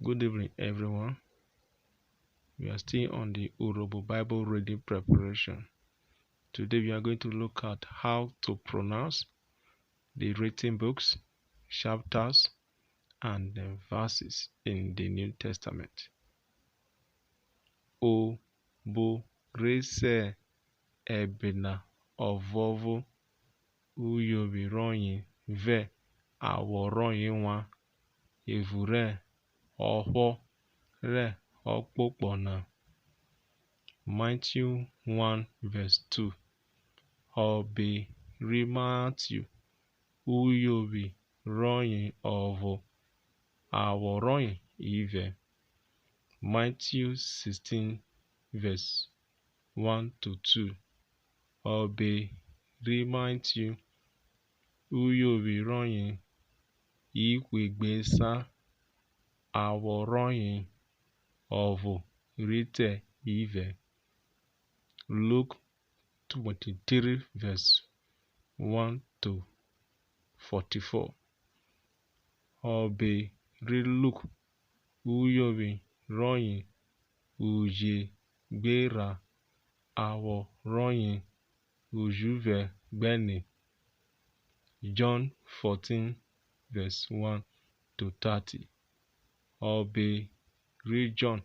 Good evening, everyone. We are still on the Urhobo Bible reading preparation. Today we are going to look at how to pronounce the written books, chapters, and the verses in the New Testament. O bo rese ebina ovovo uyobi ronyi ve aworonyi nwa evure ohwo re okpokpona. Matthew 1 verse 2. Obi ri Matthew uyobi ronyi ovo aworonyi ive. Matthew 16 verse 1 to 2. Obi ri Matthew uyobi ronyi ikwegbesa aworonyi ovo rite ive. Luke 23 verse 1 to 44. Obi ri Luke uyobi ronyi uje gbera aworonyi ujuve gbeni. John 14 verse 1 to 30. Obi ri John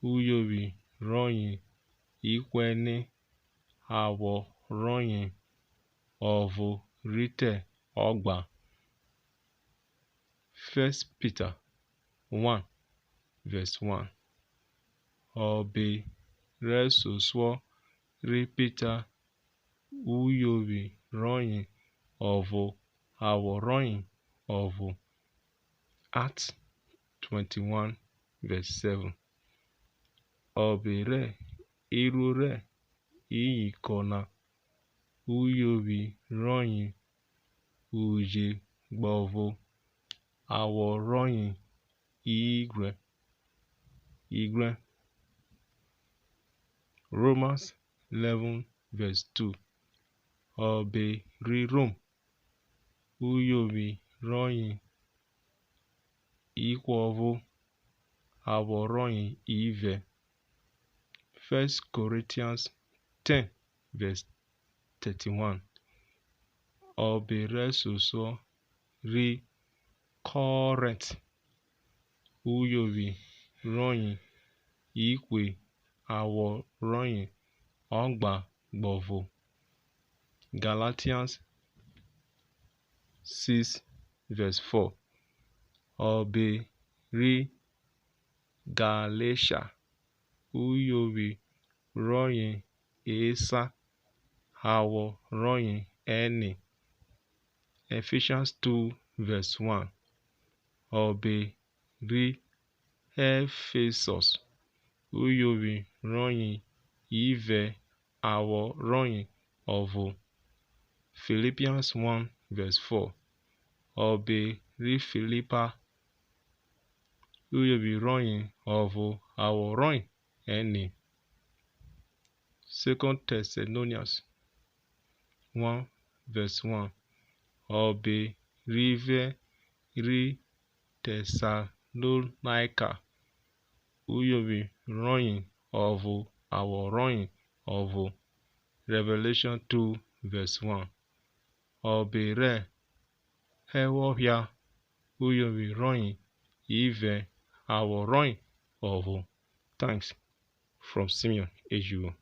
uyobi ronyi ikweni aworonyi ovo rite ogba. 1 Peter 1 verse 1. Obi resuswo ri Peter uyobi ronyi ovo aworonyi ovo. Acts 21 verse 7. Obi re iru re iyikona uyobi ronyi uje gbovo aworonyi igwe. Romans 11 verse 2. Obi ri Rome uyobi ronyi ikwovo aworonyi ive. 1 Corinthians 10 verse 31. Obi resuswo ri Corinth uyobi ronyi ikwe aworonyi ogba gbovo. Galatians 6 verse 4. Obi ri Galatia uyobi ronyi esa aworonyi eni. Ephesians 2 verse 1. Obi ri Ephesus uyobi ronyi ive aworonyi ovo. Philippians 1 verse 4. Obi ri Philippa uyobi ronyi ovo aworonyi eni. 2 Thessalonians 1 verse 1. Obi rive ri Thessalonica uyobi ronyi ovo aworonyi ovo. Revelation 2 verse 1. Obi re ewohia uyobi ronyi ive aworonyi ovo. Thanks from Simeon Ejuwo.